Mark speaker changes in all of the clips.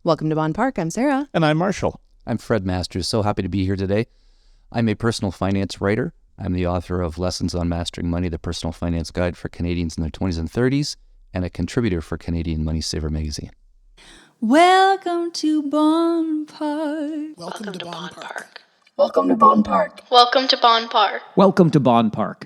Speaker 1: Welcome to Bond Park. I'm Sara.
Speaker 2: And I'm Marshall.
Speaker 3: I'm Fred Masters. So happy to be here today. I'm a personal finance writer. I'm the author of Lessons on Mastering Money, the personal finance guide for Canadians in their 20s and 30s, and a contributor for Canadian Money Saver magazine.
Speaker 1: Welcome to Bond Park.
Speaker 4: Welcome to Bond Park.
Speaker 5: Welcome to Bond Park.
Speaker 4: Welcome to Bond Park.
Speaker 6: Welcome to Bond Park.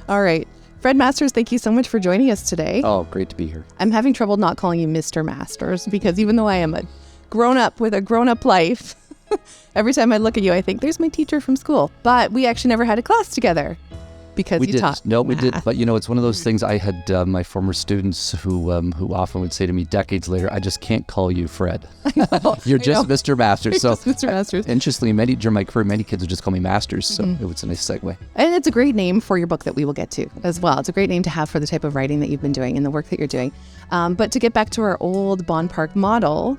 Speaker 1: All right. Fred Masters, thank you so much for joining us today.
Speaker 3: Oh, great to be here.
Speaker 1: I'm having trouble not calling you Mr. Masters because even though I am a grown-up with a grown-up life, every time I look at you, I think, there's my teacher from school. But we actually never had a class together because you taught
Speaker 3: No, we
Speaker 1: math.
Speaker 3: did. But, it's one of those things. I had my former students who often would say to me decades later, I just can't call you Fred. You're just Mr. Masters. So,
Speaker 1: Just Mr. Masters.
Speaker 3: Interestingly, during my career, many kids would just call me Masters. So it was a nice segue.
Speaker 1: And it's a great name for your book that we will get to as well. It's a great name to have for the type of writing that you've been doing and the work that you're doing. But to get back to our old Bond Park model,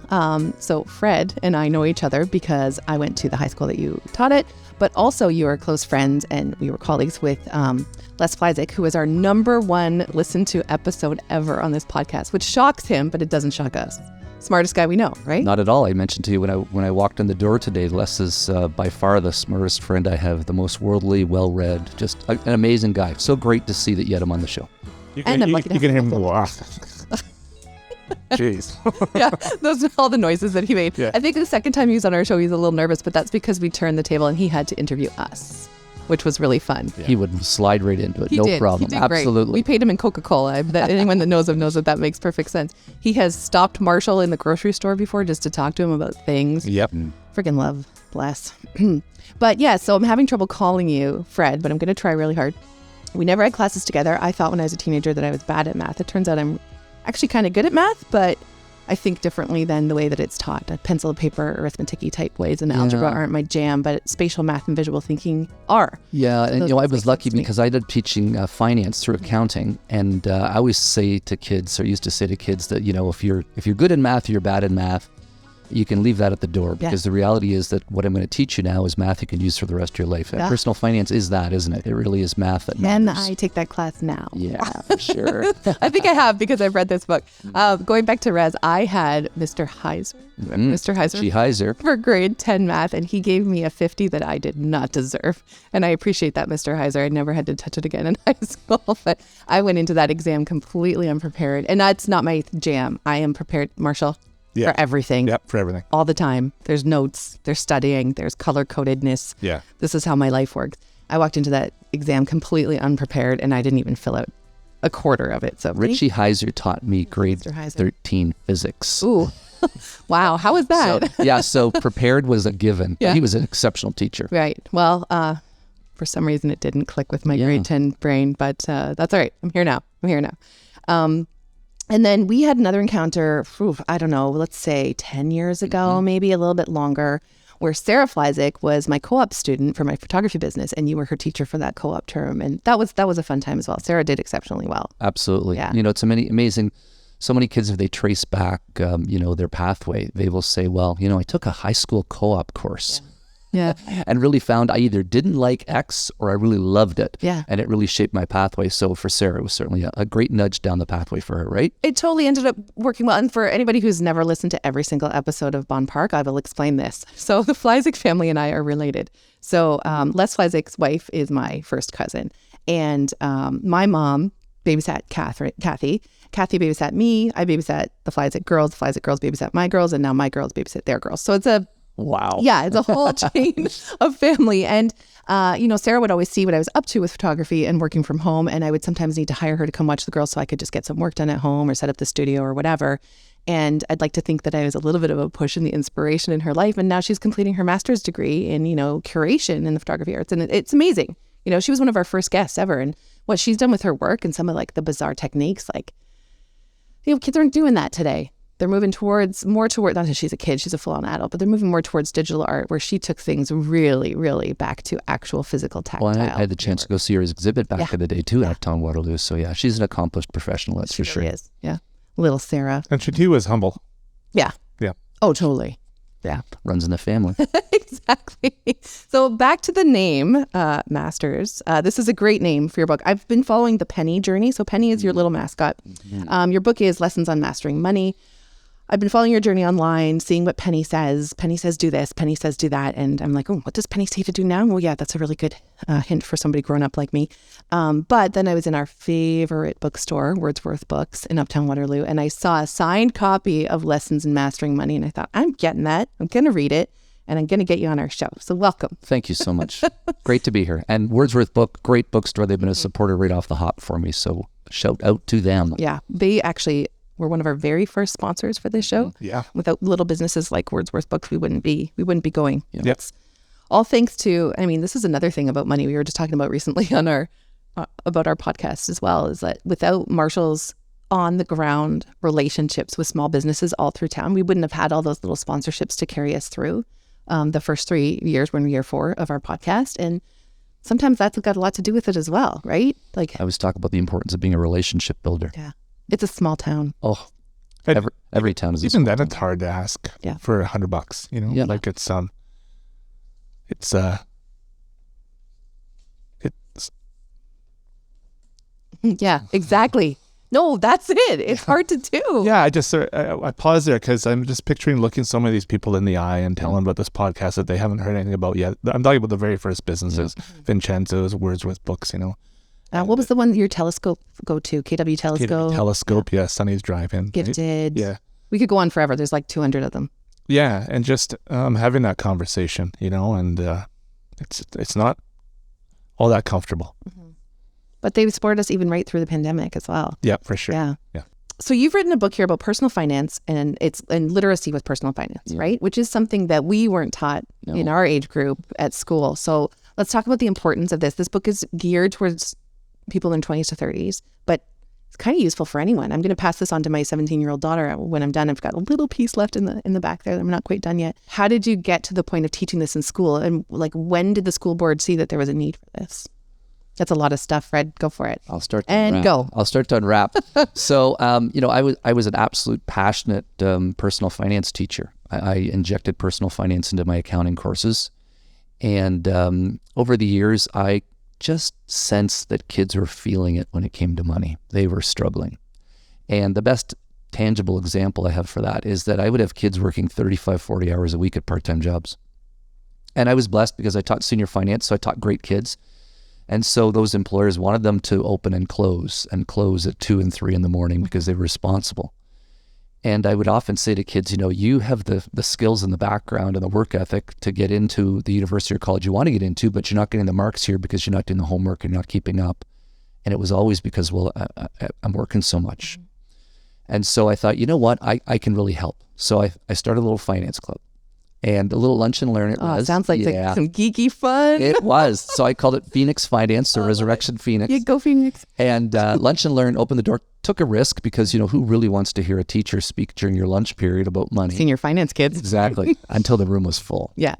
Speaker 1: so Fred and I know each other because I went to the high school that you taught at, but also you are close friends and we were colleagues with Les Flyzik, who is our #1 listened to episode ever on this podcast, which shocks him, but it doesn't shock us. Smartest guy we know, right?
Speaker 3: Not at all. I mentioned to you when I walked in the door today, Les is by far the smartest friend I have, the most worldly, well-read, just an amazing guy. So great to see that you had him on the show.
Speaker 2: You
Speaker 1: And
Speaker 2: can,
Speaker 1: I'm
Speaker 2: you,
Speaker 1: lucky to
Speaker 2: you can
Speaker 1: have
Speaker 2: hear him go, Jeez.
Speaker 1: Yeah, those are all the noises that he made.
Speaker 2: Yeah.
Speaker 1: I think the second time he was on our show, he was a little nervous, but that's because we turned the table and he had to interview us, which was really fun.
Speaker 2: Yeah.
Speaker 3: He would slide right into it.
Speaker 1: He
Speaker 3: No
Speaker 1: did.
Speaker 3: problem.
Speaker 1: He did great.
Speaker 3: Absolutely.
Speaker 1: We paid him in Coca-Cola. Anyone that knows him knows that makes perfect sense. He has stopped Marshall in the grocery store before just to talk to him about things.
Speaker 2: Yep.
Speaker 1: Friggin' love. Bless. But yeah, so I'm having trouble calling you Fred, but I'm going to try really hard. We never had classes together. I thought when I was a teenager that I was bad at math. It turns out I'm actually kind of good at math, but I think differently than the way that it's taught. Pencil and paper, arithmetic-y type ways, and algebra aren't my jam, but spatial math and visual thinking are.
Speaker 3: Yeah, and
Speaker 1: Those
Speaker 3: I
Speaker 1: things
Speaker 3: was
Speaker 1: make
Speaker 3: lucky
Speaker 1: sense to me.
Speaker 3: because I did teaching finance through accounting, and I always say to kids, or used to say to kids that if you're good in math or you're bad in math, you can leave that at the door because the reality is that what I'm going to teach you now is math you can use for the rest of your life. And personal finance is that, isn't it? It really is math that
Speaker 1: Can
Speaker 3: matters.
Speaker 1: I take that class now?
Speaker 3: Yeah, for sure.
Speaker 1: I think I have because I've read this book. Going back to Res, I had Mr. Heiser. Mr. Heiser.
Speaker 3: G. Heiser.
Speaker 1: For grade 10 math, and he gave me a 50 that I did not deserve. And I appreciate that, Mr. Heiser. I never had to touch it again in high school, but I went into that exam completely unprepared. And that's not my jam. I am prepared, Marshall,
Speaker 2: Yeah.
Speaker 1: for everything.
Speaker 2: Yep, for everything.
Speaker 1: All the time. There's notes, there's studying, there's color-codedness.
Speaker 2: Yeah.
Speaker 1: This is how my life works. I walked into that exam completely unprepared, and I didn't even fill out a quarter of it. So
Speaker 3: Richie Heiser taught me grade
Speaker 1: Mr. Heiser.
Speaker 3: 13 physics.
Speaker 1: Ooh. Wow. How was that?
Speaker 3: So prepared was a given.
Speaker 1: Yeah.
Speaker 3: He was an exceptional teacher.
Speaker 1: Right. Well, for some reason it didn't click with my grade 10 brain, but that's all right. I'm here now. And then we had another encounter, I don't know, let's say 10 years ago, maybe a little bit longer, where Sara Flyzik was my co-op student for my photography business, and you were her teacher for that co-op term. And that was a fun time as well. Sara did exceptionally well.
Speaker 3: Absolutely.
Speaker 1: Yeah.
Speaker 3: It's amazing. So many kids, if they trace back, their pathway, they will say, well, I took a high school co-op course.
Speaker 1: Yeah.
Speaker 3: And really found I either didn't like X or I really loved it.
Speaker 1: Yeah.
Speaker 3: And it really shaped my pathway. So for Sarah, it was certainly a great nudge down the pathway for her, right?
Speaker 1: It totally ended up working well. And for anybody who's never listened to every single episode of Bond Park, I will explain this. So the Flyzik family and I are related. So Les Flyzik's wife is my first cousin. And my mom babysat Kathy. Kathy babysat me. I babysat the Flyzik girls. The Flyzik girls babysat my girls. And now my girls babysit their girls. So it's a
Speaker 3: Wow.
Speaker 1: Yeah, it's a whole chain of family. And, Sarah would always see what I was up to with photography and working from home. And I would sometimes need to hire her to come watch the girls so I could just get some work done at home or set up the studio or whatever. And I'd like to think that I was a little bit of a push in the inspiration in her life. And now she's completing her master's degree in, curation in the photography arts. And it's amazing. She was one of our first guests ever. And what she's done with her work and some of like the bizarre techniques, like, kids aren't doing that today. They're moving more toward, not that she's a kid, she's a full-on adult, but they're moving more towards digital art where she took things really, really back to actual physical tactile.
Speaker 3: Well, I had the chance to go see her exhibit back in the day too, Uptown Waterloo. So yeah, she's an accomplished professional, that's for sure.
Speaker 1: She is, yeah. Little Sarah.
Speaker 2: And she too was humble.
Speaker 1: Yeah.
Speaker 2: Yeah.
Speaker 1: Oh, totally. Yeah.
Speaker 3: Runs in the family.
Speaker 1: Exactly. So back to the name, Masters. This is a great name for your book. I've been following the Penny journey. So Penny is your little mascot. Mm-hmm. Your book is Lessons on Mastering Money. I've been following your journey online, seeing what Penny says. Penny says do this, Penny says do that. And I'm like, oh, what does Penny say to do now? Well, yeah, that's a really good hint for somebody grown up like me. But then I was in our favorite bookstore, Wordsworth Books in Uptown Waterloo, and I saw a signed copy of Lessons in Mastering Money. And I thought, I'm getting that. I'm going to read it. And I'm going to get you on our show. So welcome.
Speaker 3: Thank you so much. Great to be here. And Wordsworth Book, great bookstore. They've been a supporter right off the hop for me. So shout out to them.
Speaker 1: Yeah, they actually were one of our very first sponsors for this show.
Speaker 2: Yeah.
Speaker 1: Without little businesses like Wordsworth Books, we wouldn't be going.
Speaker 3: Yep.
Speaker 1: It's all thanks to, this is another thing about money we were just talking about recently on our about our podcast as well, is that without Marshall's on the ground relationships with small businesses all through town, we wouldn't have had all those little sponsorships to carry us through the first 3 years, when year 4 of our podcast. And sometimes that's got a lot to do with it as well, right? Like
Speaker 3: I was talking about the importance of being a relationship builder.
Speaker 1: Yeah. It's a small town.
Speaker 3: Oh,
Speaker 2: And
Speaker 3: every town is a
Speaker 2: even
Speaker 3: small
Speaker 2: then
Speaker 3: town.
Speaker 2: it's hard to ask
Speaker 1: Yeah.
Speaker 2: for $100,
Speaker 3: Yeah.
Speaker 2: like it's
Speaker 1: Yeah, exactly. No, that's it. It's hard to do.
Speaker 2: yeah, I pause there because I'm just picturing looking some of these people in the eye and telling them about this podcast that they haven't heard anything about yet. I'm talking about the very first businesses, Vincenzo's, Wordsworth Books,
Speaker 1: What was the one your telescope go to? KW Telescope?
Speaker 2: Telescope, yeah, Sunny's Drive-In.
Speaker 1: Gifted.
Speaker 2: Right? Yeah.
Speaker 1: We could go on forever. There's like 200 of them.
Speaker 2: Yeah, and just having that conversation, and it's not all that comfortable.
Speaker 1: But they supported us even right through the pandemic as well.
Speaker 2: Yeah, for sure.
Speaker 1: Yeah. So you've written a book here about personal finance and literacy with personal finance, right? Which is something that we weren't taught in our age group at school. So let's talk about the importance of this. This book is geared towards people in 20s to 30s, but it's kind of useful for anyone. I'm going to pass this on to my 17-year-old daughter when I'm done. I've got a little piece left in the back there that I'm not quite done yet. How did you get to the point of teaching this in school? And like, when did the school board see that there was a need for this? That's a lot of stuff, Fred. Go for it.
Speaker 3: I'll start to
Speaker 1: and
Speaker 3: unwrap.
Speaker 1: go.
Speaker 3: I'll start to unwrap. So, I was an absolute passionate personal finance teacher. I injected personal finance into my accounting courses. And over the years, I just sensed that kids were feeling it when it came to money. They were struggling. And the best tangible example I have for that is that I would have kids working 35, 40 hours a week at part-time jobs. And I was blessed because I taught senior finance, so I taught great kids. And so those employers wanted them to open and close at 2 and 3 in the morning because they were responsible. And I would often say to kids, you have the skills and the background and the work ethic to get into the university or college you want to get into, but you're not getting the marks here because you're not doing the homework and you're not keeping up. And it was always because, I'm working so much. And so I thought, you know what, I can really help. So I started a little finance club. And a little lunch and learn it was.
Speaker 1: It sounds like some geeky fun.
Speaker 3: It was. So I called it Phoenix Finance or Resurrection Phoenix.
Speaker 1: Yeah, go Phoenix.
Speaker 3: And lunch and learn opened the door, took a risk because, who really wants to hear a teacher speak during your lunch period about money?
Speaker 1: Senior finance kids.
Speaker 3: Exactly. Until the room was full.
Speaker 1: Yeah.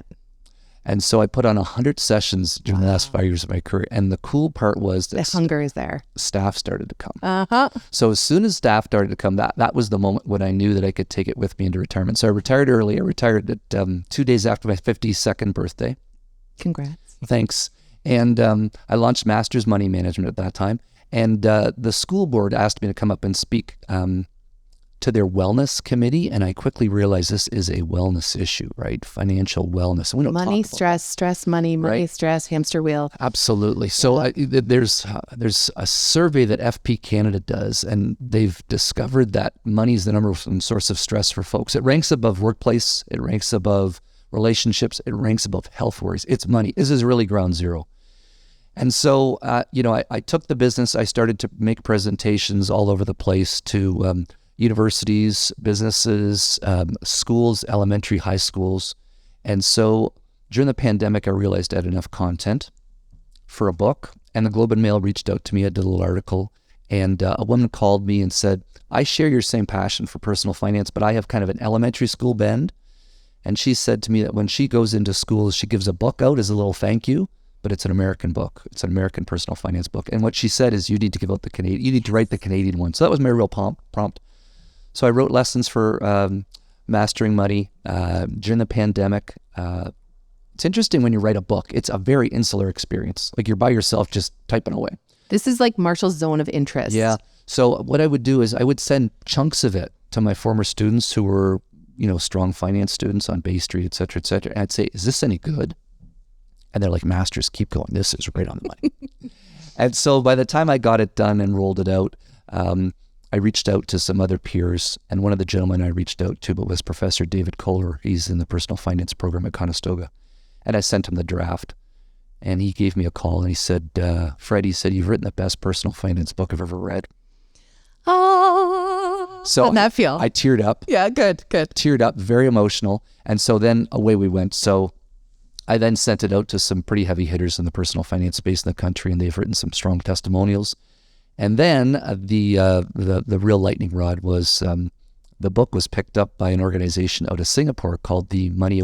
Speaker 3: And so I put on 100 sessions during the last 5 years of my career. And the cool part was that
Speaker 1: the hunger is there.
Speaker 3: Staff started to come.
Speaker 1: Uh-huh.
Speaker 3: So as soon as staff started to come, that was the moment when I knew that I could take it with me into retirement. So I retired early. I retired at 2 days after my 52nd birthday.
Speaker 1: Congrats.
Speaker 3: Thanks. And I launched Master's Money Management at that time. And the school board asked me to come up and speak to their wellness committee. And I quickly realized this is a wellness issue, right? Financial wellness. And we don't
Speaker 1: Money,
Speaker 3: talk about
Speaker 1: stress, money,
Speaker 3: Right.
Speaker 1: stress, hamster wheel.
Speaker 3: Absolutely. So there's a survey that FP Canada does, and they've discovered that money is the number one source of stress for folks. It ranks above workplace. It ranks above relationships. It ranks above health worries. It's money. This is really ground zero. And so, I took the business. I started to make presentations all over the place to universities, businesses, schools, elementary, high schools. And so during the pandemic, I realized I had enough content for a book, and the Globe and Mail reached out to me. I did a little article, and a woman called me and said, I share your same passion for personal finance, but I have kind of an elementary school bend. And she said to me that when she goes into schools, she gives a book out as a little thank you, but it's an American book. It's an American personal finance book. And what she said is, you need to give out the Canadian, you need to write the Canadian one. So that was my real prompt. So I wrote lessons for mastering money during the pandemic. It's interesting when you write a book. It's a very insular experience. Like you're by yourself just typing away.
Speaker 1: This is like Marshall's zone of interest.
Speaker 3: Yeah. So what I would do is I would send chunks of it to my former students who were, strong finance students on Bay Street, et cetera, et cetera. And I'd say, is this any good? And they're like, masters, keep going. This is right on the money. And so by the time I got it done and rolled it out, I reached out to some other peers. And one of the gentlemen I reached out to was Professor David Kohler. He's in the personal finance program at Conestoga. And I sent him the draft. And he gave me a call and he said, Fred, he said, you've written the best personal finance book I've ever read.
Speaker 1: Oh,
Speaker 3: So
Speaker 1: how'd that feel?
Speaker 3: I teared up.
Speaker 1: Yeah, good.
Speaker 3: Teared up, very emotional. And so then away we went. So I then sent it out to some pretty heavy hitters in the personal finance space in the country, and they've written some strong testimonials. And then the real lightning rod was the book was picked up by an organization out of Singapore called the Money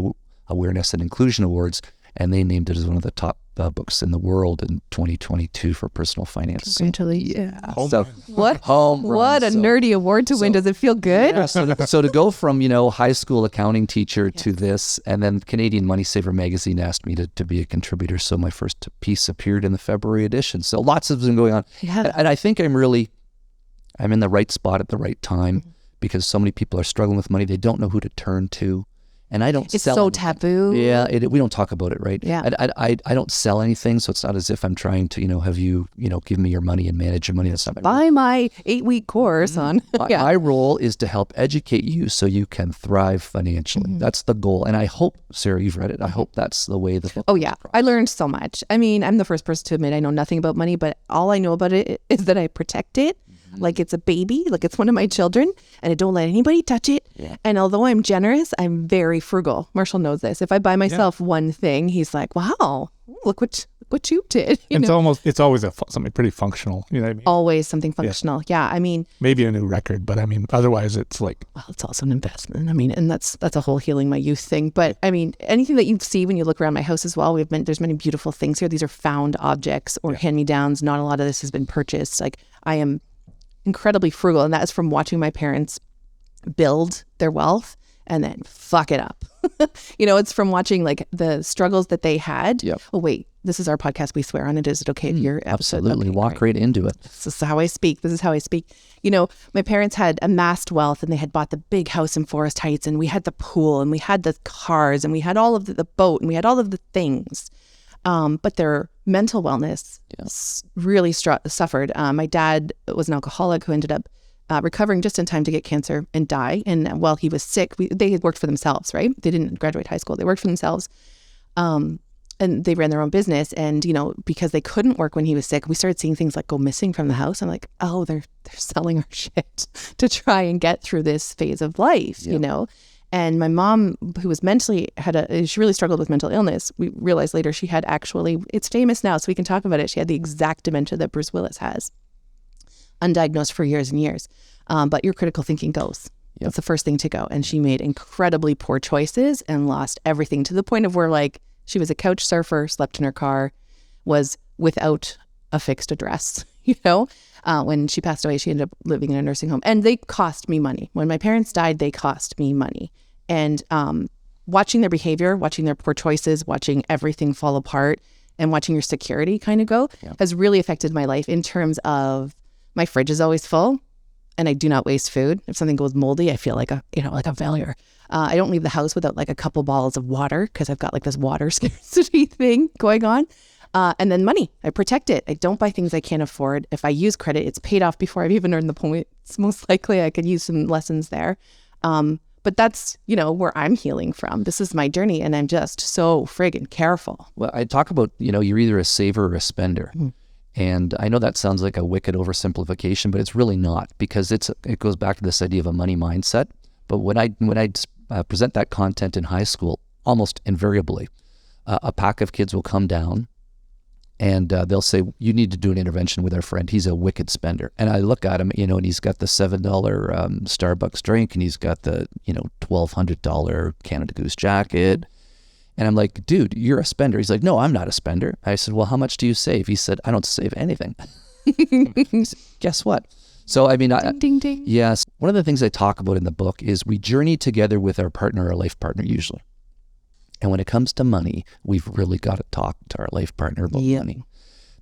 Speaker 3: Awareness and Inclusion Awards, and they named it as one of the top books in the world in 2022 for personal finance.
Speaker 1: Congratulations.
Speaker 3: Yeah.
Speaker 2: Home
Speaker 3: So
Speaker 2: run.
Speaker 1: What?
Speaker 3: home run.
Speaker 1: What a
Speaker 3: So-
Speaker 1: nerdy award to win. Does it feel good?
Speaker 3: Yeah, so to go from, high school accounting teacher to this, and then Canadian Money Saver magazine asked me to be a contributor. So my first piece appeared in the February edition. So lots of them going on.
Speaker 1: Yeah.
Speaker 3: And I think I'm in the right spot at the right time because so many people are struggling with money. They don't know who to turn to. And I don't
Speaker 1: It's
Speaker 3: sell
Speaker 1: so
Speaker 3: anything.
Speaker 1: taboo.
Speaker 3: Yeah, we don't talk about it, right?
Speaker 1: Yeah.
Speaker 3: I don't sell anything, so it's not as if I'm trying to, have you, give me your money and manage your money. That's not my role.
Speaker 1: Buy my 8-week course on.
Speaker 3: My role is to help educate you so you can thrive financially. That's the goal. And I hope, Sarah, you've read it. I hope that's the way the book
Speaker 1: Oh, yeah. I learned so much. I mean, I'm the first person to admit I know nothing about money, but all I know about it is that I protect it like it's a baby, like it's one of my children, and I don't let anybody touch it. Yeah. And although I'm generous, I'm very frugal. Marshall knows this. If I buy myself one thing, he's like, wow, look what you did.
Speaker 2: It's always something pretty functional. You know what I mean?
Speaker 1: Always something functional. Yeah. I mean,
Speaker 2: Maybe a new record, but I mean, otherwise it's like,
Speaker 1: well, it's also an investment. I mean, and that's a whole healing my youth thing. But I mean, anything that you see when you look around my house as well, there's many beautiful things here. These are found objects or hand-me-downs. Not a lot of this has been purchased. Like I am incredibly frugal, and that is from watching my parents build their wealth and then fuck it up. It's from watching like the struggles that they had.
Speaker 3: Yep.
Speaker 1: Oh wait, this is our podcast. We swear on it. Is it okay if your episode?
Speaker 3: absolutely
Speaker 1: Okay,
Speaker 3: walk right into it.
Speaker 1: This is how I speak. My parents had amassed wealth and they had bought the big house in Forest Heights, and we had the pool and we had the cars and we had all of the boat and we had all of the things. But their mental wellness really suffered. My dad was an alcoholic who ended up recovering just in time to get cancer and die. And while he was sick, they had worked for themselves, right? They didn't graduate high school. They worked for themselves. And they ran their own business. And, because they couldn't work when he was sick, we started seeing things like go missing from the house. I'm like, oh, they're selling our shit to try and get through this phase of life, And my mom, who was she really struggled with mental illness. We realized later she had it's famous now, so we can talk about it. She had the exact dementia that Bruce Willis has, undiagnosed for years and years. But your critical thinking goes. Yep. That's the first thing to go. And she made incredibly poor choices and lost everything to the point of where she was a couch surfer, slept in her car, was without a fixed address, When she passed away, she ended up living in a nursing home. And they cost me money. When my parents died, they cost me money. And watching their behavior, watching their poor choices, watching everything fall apart, and watching your security kind of go has really affected my life in terms of my fridge is always full and I do not waste food. If something goes moldy, I feel like a failure. I don't leave the house without like a couple bottles of water because I've got like this water scarcity thing going on. And then money, I protect it. I don't buy things I can't afford. If I use credit, it's paid off before I've even earned the points. Most likely I could use some lessons there. But that's, where I'm healing from. This is my journey and I'm just so friggin' careful.
Speaker 3: Well, I talk about, you're either a saver or a spender. And I know that sounds like a wicked oversimplification, but it's really not, because it goes back to this idea of a money mindset. But when I present that content in high school, almost invariably, a pack of kids will come down and they'll say, you need to do an intervention with our friend. He's a wicked spender. And I look at him, and he's got the $7 Starbucks drink and he's got the, $1,200 Canada Goose jacket. And I'm like, dude, you're a spender. He's like, no, I'm not a spender. I said, well, how much do you save? He said, I don't save anything. Said, guess what? So, I mean,
Speaker 1: ding, ding.
Speaker 3: Yes. One of the things I talk about in the book is we journey together with our partner, our life partner, usually. And when it comes to money, we've really got to talk to our life partner about money.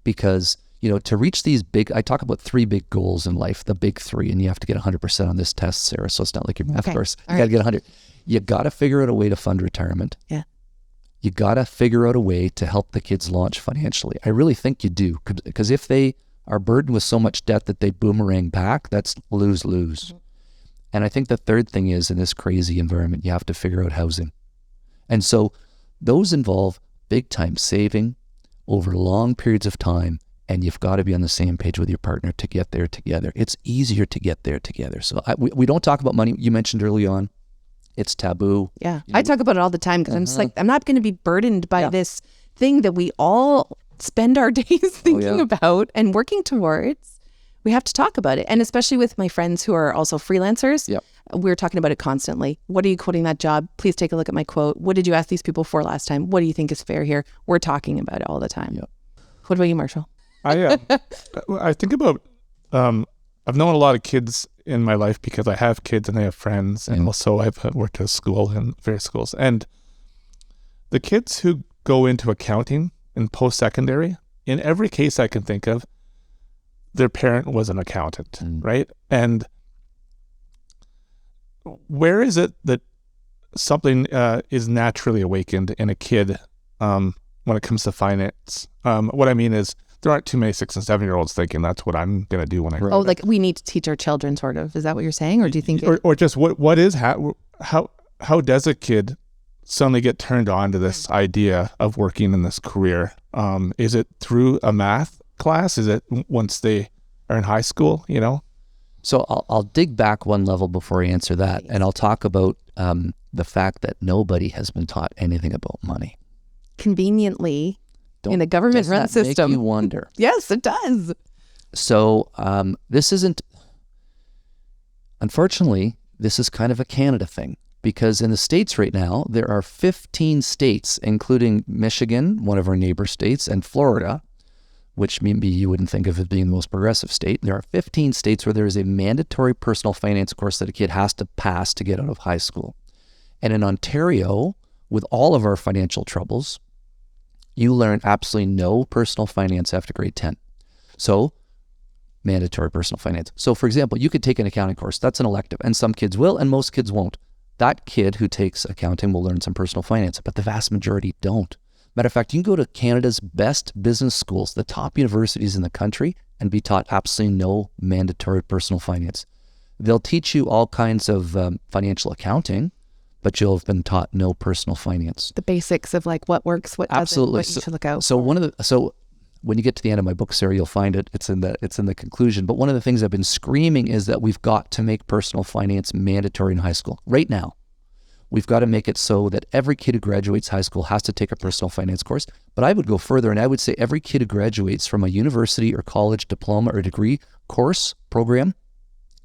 Speaker 3: Because, to reach these I talk about 3 big goals in life, the big 3, and you have to get 100% on this test, Sarah. So it's not like your math course. You got to get 100. You got to figure out a way to fund retirement.
Speaker 1: Yeah. You
Speaker 3: got to figure out a way to help the kids launch financially. I really think you do. Because if they are burdened with so much debt that they boomerang back, that's lose-lose. Mm-hmm. And I think the third thing is, in this crazy environment, you have to figure out housing. And so those involve big time saving over long periods of time, and you've got to be on the same page with your partner to get there together. It's easier to get there together. So we don't talk about money. You mentioned early on, it's taboo.
Speaker 1: Yeah, I talk about it all the time because I'm just like, I'm not going to be burdened by this thing that we all spend our days thinking about and working towards. We have to talk about it. And especially with my friends who are also freelancers, we're talking about it constantly. What are you quoting that job? Please take a look at my quote. What did you ask these people for last time? What do you think is fair here? We're talking about it all the time. Yep. What about you, Marshall?
Speaker 2: I think about, I've known a lot of kids in my life because I have kids and I have friends. And also I've worked at a school in various schools. And the kids who go into accounting in post-secondary, in every case I can think of, their parent was an accountant, right? And where is it that something is naturally awakened in a kid when it comes to finance? What I mean is, there aren't too many 6 and 7-year-olds thinking that's what I'm going to do when I grow up.
Speaker 1: Like we need to teach our children, sort of. Is that what you're saying? Or do you think...
Speaker 2: Or just how does a kid suddenly get turned on to this idea of working in this career? Is it through a math class? Is it once they are in high school,
Speaker 3: So I'll dig back one level before I answer that. And I'll talk about the fact that nobody has been taught anything about money.
Speaker 1: Conveniently, in a government-run system.
Speaker 3: Does that make you wonder?
Speaker 1: Yes, it does.
Speaker 3: So this isn't, unfortunately, this is kind of a Canada thing. Because in the States right now, there are 15 states, including Michigan, one of our neighbor states, and Florida, which maybe you wouldn't think of as being the most progressive state. There are 15 states where there is a mandatory personal finance course that a kid has to pass to get out of high school. And in Ontario, with all of our financial troubles, you learn absolutely no personal finance after grade 10. So, mandatory personal finance. So, for example, you could take an accounting course. That's an elective, and some kids will, and most kids won't. That kid who takes accounting will learn some personal finance, but the vast majority don't. Matter of fact, you can go to Canada's best business schools, the top universities in the country, and be taught absolutely no mandatory personal finance. They'll teach you all kinds of financial accounting, but you'll have been taught no personal finance.
Speaker 1: The basics of like what works, what doesn't, what you should look out.
Speaker 3: So when you get to the end of my book, Sarah, you'll find it. It's in the conclusion. But one of the things I've been screaming is that we've got to make personal finance mandatory in high school. Right now, we've got to make it so that every kid who graduates high school has to take a personal finance course. But I would go further, and I would say every kid who graduates from a university or college diploma or degree course program,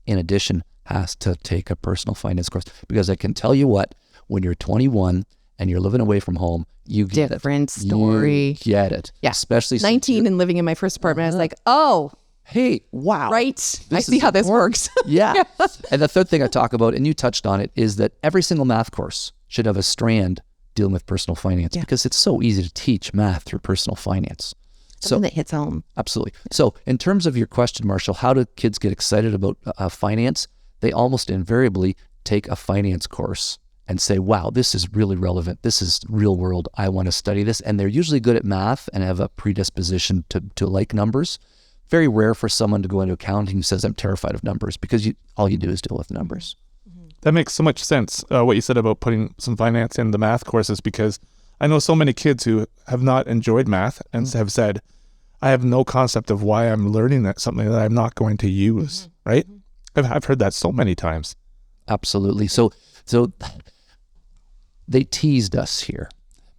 Speaker 3: in addition, has to take a personal finance course. Because I can tell you what, when you're 21 and you're living away from home, you get
Speaker 1: different story.
Speaker 3: You get it.
Speaker 1: Yeah.
Speaker 3: Especially
Speaker 1: 19 and living in my first apartment, I was like, oh,
Speaker 3: hey, wow.
Speaker 1: Right. I see how this works.
Speaker 3: Yeah. And the third thing I talk about, and you touched on it, is that every single math course should have a strand dealing with personal finance because it's so easy to teach math through personal finance.
Speaker 1: Something that hits home.
Speaker 3: Absolutely. So in terms of your question, Marshall, how do kids get excited about finance? They almost invariably take a finance course and say, wow, this is really relevant. This is real world. I want to study this. And they're usually good at math and have a predisposition to like numbers. Very rare for someone to go into accounting who says, I'm terrified of numbers, because all you do is deal with numbers.
Speaker 2: That makes so much sense, what you said about putting some finance in the math courses, because I know so many kids who have not enjoyed math and have said, I have no concept of why I'm learning that, something that I'm not going to use, right? I've heard that so many times.
Speaker 3: Absolutely. So they teased us here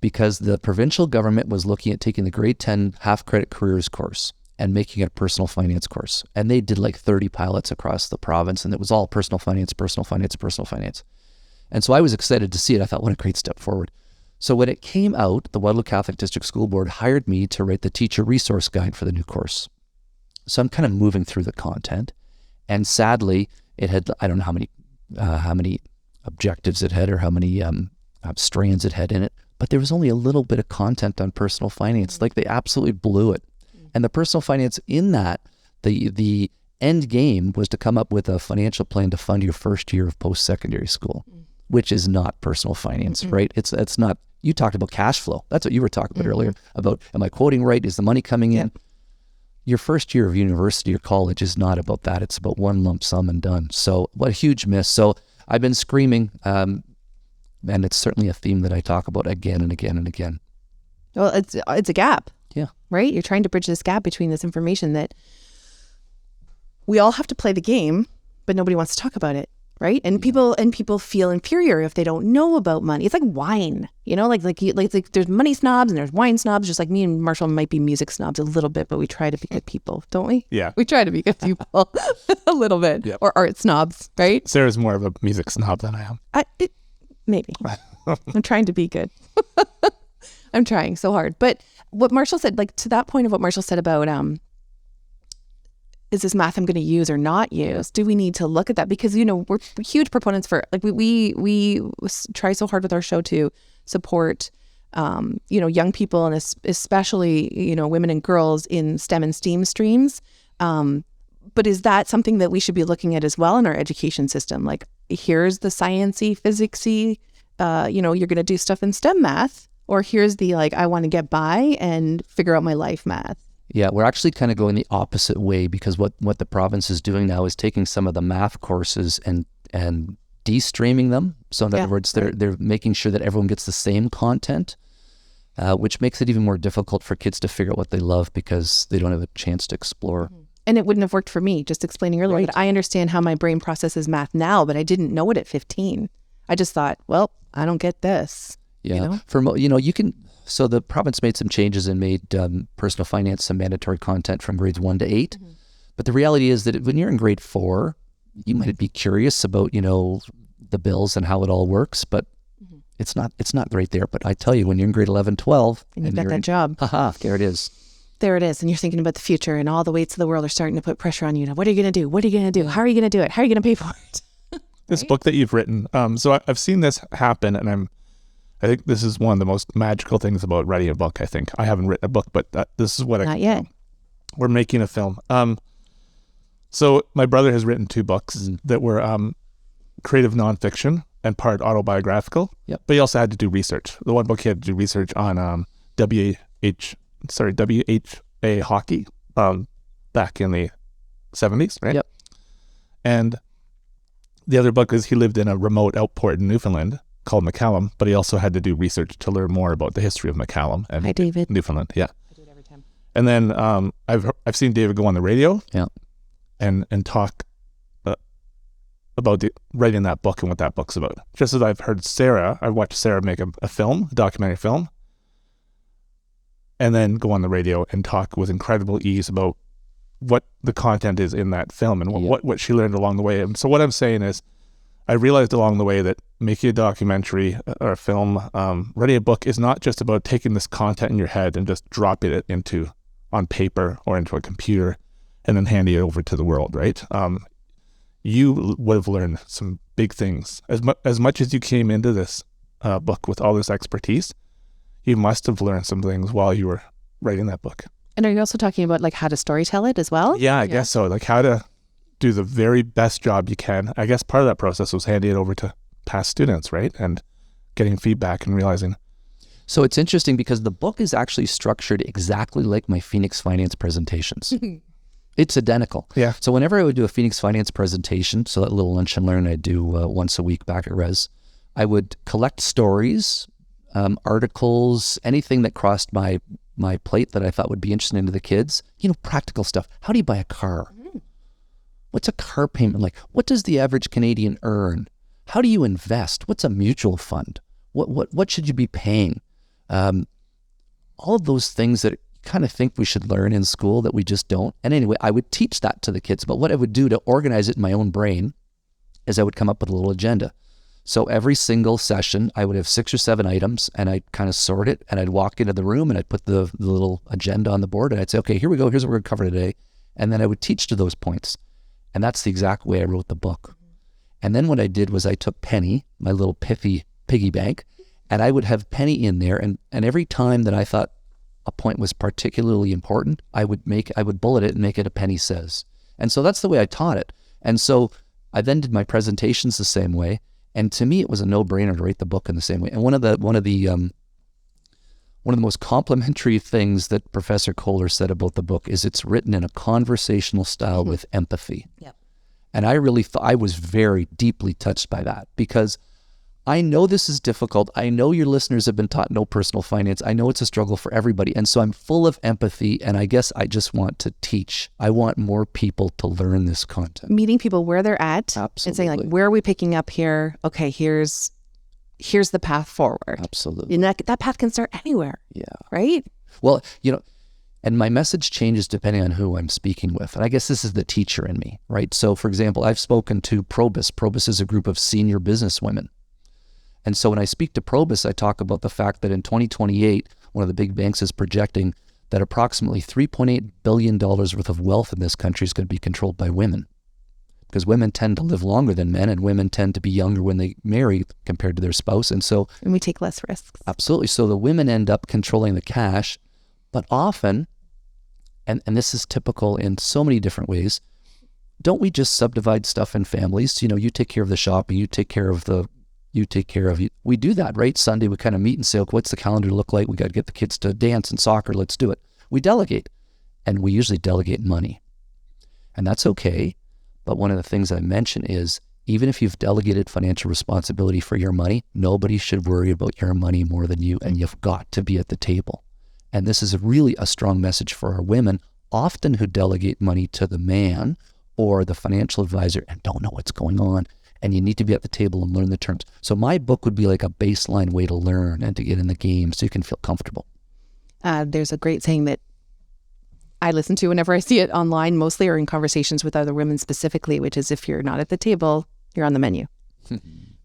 Speaker 3: because the provincial government was looking at taking the grade 10 half-credit careers course and making it a personal finance course. And they did like 30 pilots across the province, and it was all personal finance, personal finance, personal finance. And so I was excited to see it. I thought, what a great step forward. So when it came out, the Waterloo Catholic District School Board hired me to write the teacher resource guide for the new course. So I'm kind of moving through the content. And sadly, it had, I don't know how many objectives it had or how many strands it had in it, but there was only a little bit of content on personal finance. Like, they absolutely blew it. And the personal finance in that, the end game was to come up with a financial plan to fund your first year of post-secondary school, which is not personal finance, right? It's not. You talked about cash flow. That's what you were talking about earlier, about, am I quoting right? Is the money coming in? Your first year of university or college is not about that. It's about one lump sum and done. So what a huge miss. So I've been screaming, and it's certainly a theme that I talk about again and again and again.
Speaker 1: Well, it's a gap.
Speaker 3: Yeah.
Speaker 1: Right? You're trying to bridge this gap between this information that we all have to play the game, but nobody wants to talk about it. Right? And people feel inferior if they don't know about money. It's like wine, like there's money snobs and there's wine snobs. Just like me and Marshall might be music snobs a little bit, but we try to be good people, don't we?
Speaker 2: Yeah.
Speaker 1: We try to be good people a little bit.
Speaker 2: Yep.
Speaker 1: Or art snobs, right?
Speaker 2: Sarah's more of a music snob than I am.
Speaker 1: Maybe. I'm trying to be good. I'm trying so hard. But what Marshall said, like to that point of what Marshall said about is this math I'm going to use or not use? Do we need to look at that? Because, we're huge proponents for, like, we try so hard with our show to support, young people and especially, women and girls in STEM and STEAM streams. But is that something that we should be looking at as well in our education system? Like, here's the sciencey, physicsy, you're going to do stuff in STEM math, or here's the, like, I want to get by and figure out my life math.
Speaker 3: Yeah, we're actually kind of going the opposite way, because what the province is doing now is taking some of the math courses and de-streaming them. So in other words, they're making sure that everyone gets the same content, which makes it even more difficult for kids to figure out what they love because they don't have a chance to explore.
Speaker 1: And it wouldn't have worked for me, just explaining earlier.
Speaker 3: Right.
Speaker 1: But I understand how my brain processes math now, but I didn't know it at 15. I just thought, well, I don't get this.
Speaker 3: Yeah, you can. So the province made some changes and made personal finance some mandatory content from grades 1 to 8. But the reality is that when you're in grade 4, you might be curious about, the bills and how it all works, but it's not right there. But I tell you, when you're in grade 11, 12,
Speaker 1: and you've got that job.
Speaker 3: There it is.
Speaker 1: There it is. And you're thinking about the future, and all the weights of the world are starting to put pressure on you. Now, what are you going to do? What are you going to do? How are you going to do it? How are you going to pay for it?
Speaker 2: This book that you've written, so I've seen this happen, and I think this is one of the most magical things about writing a book. I think I haven't written a book, but this is what
Speaker 1: Not yet.
Speaker 2: We're making a film. So my brother has written 2 books that were creative nonfiction and part autobiographical.
Speaker 3: Yep.
Speaker 2: But he also had to do research. The one book he had to do research on WHA hockey back in the 70s, right?
Speaker 3: Yep.
Speaker 2: And the other book is he lived in a remote outport in Newfoundland called McCallum, but he also had to do research to learn more about the history of McCallum and
Speaker 1: Hi, David.
Speaker 2: Newfoundland. Yeah.
Speaker 1: I do it every time.
Speaker 2: And then I've seen David go on the radio and talk about writing that book and what that book's about. Just as I've heard I watched Sarah make a documentary film, and then go on the radio and talk with incredible ease about what the content is in that film and what she learned along the way. And so what I'm saying is, I realized along the way that making a documentary or a film, writing a book is not just about taking this content in your head and just dropping it on paper or into a computer and then handing it over to the world, right? You would have learned some big things. As much as you came into this book with all this expertise, you must have learned some things while you were writing that book.
Speaker 1: And are you also talking about like how to storytell it as well?
Speaker 2: Yeah, I guess so. Like how to do the very best job you can. I guess part of that process was handing it over to past students, right? And getting feedback and realizing.
Speaker 3: So it's interesting because the book is actually structured exactly like my Phoenix Finance presentations. It's identical.
Speaker 2: Yeah.
Speaker 3: So whenever I would do a Phoenix Finance presentation, so that little lunch and learn I do once a week back at Res, I would collect stories, articles, anything that crossed my plate that I thought would be interesting to the kids. Practical stuff. How do you buy a car? What's a car payment like? What does the average Canadian earn? How do you invest? What's a mutual fund? What should you be paying? All of those things that kind of think we should learn in school that we just don't. And anyway, I would teach that to the kids. But what I would do to organize it in my own brain is I would come up with a little agenda. So every single session, I would have 6 or 7 items, and I'd kind of sort it, and I'd walk into the room, and I'd put the little agenda on the board, and I'd say, okay, here we go. Here's what we're going to cover today. And then I would teach to those points. And that's the exact way I wrote the book. And then what I did was I took Penny, my little pithy piggy bank, and I would have Penny in there. And every time that I thought a point was particularly important, I would bullet it and make it a Penny says. And so that's the way I taught it. And so I then did my presentations the same way. And to me, it was a no-brainer to write the book in the same way. And one of the most complimentary things that Professor Kohler said about the book is it's written in a conversational style with empathy. Yep. And I really thought I was very deeply touched by that because I know this is difficult. I know your listeners have been taught no personal finance. I know it's a struggle for everybody. And so I'm full of empathy. And I guess I just want to teach. I want more people to learn this content.
Speaker 1: Meeting people where they're at.
Speaker 3: Absolutely.
Speaker 1: And saying like, where are we picking up here? Okay, here's the path forward.
Speaker 3: Absolutely.
Speaker 1: And that path can start anywhere.
Speaker 3: Yeah.
Speaker 1: Right?
Speaker 3: Well, and my message changes depending on who I'm speaking with. And I guess this is the teacher in me, right? So for example, I've spoken to Probus. Probus is a group of senior business women. And so when I speak to Probus, I talk about the fact that in 2028, one of the big banks is projecting that approximately $3.8 billion worth of wealth in this country is going to be controlled by women. Because women tend to live longer than men, and women tend to be younger when they marry compared to their spouse. And
Speaker 1: we take less risks.
Speaker 3: Absolutely. So the women end up controlling the cash, but often, and this is typical in so many different ways, don't we just subdivide stuff in families? You take care of the shopping, you take care of we do that, right? Sunday we kind of meet and say, okay, what's the calendar look like? We got to get the kids to dance and soccer. Let's do it. We delegate, and we usually delegate money, and that's okay. But one of the things I mention is even if you've delegated financial responsibility for your money, nobody should worry about your money more than you, and you've got to be at the table. And this is really a strong message for our women, often who delegate money to the man or the financial advisor and don't know what's going on. And you need to be at the table and learn the terms. So my book would be like a baseline way to learn and to get in the game so you can feel comfortable.
Speaker 1: There's a great saying that I listen to whenever I see it online, mostly or in conversations with other women specifically, which is if you're not at the table, you're on the menu.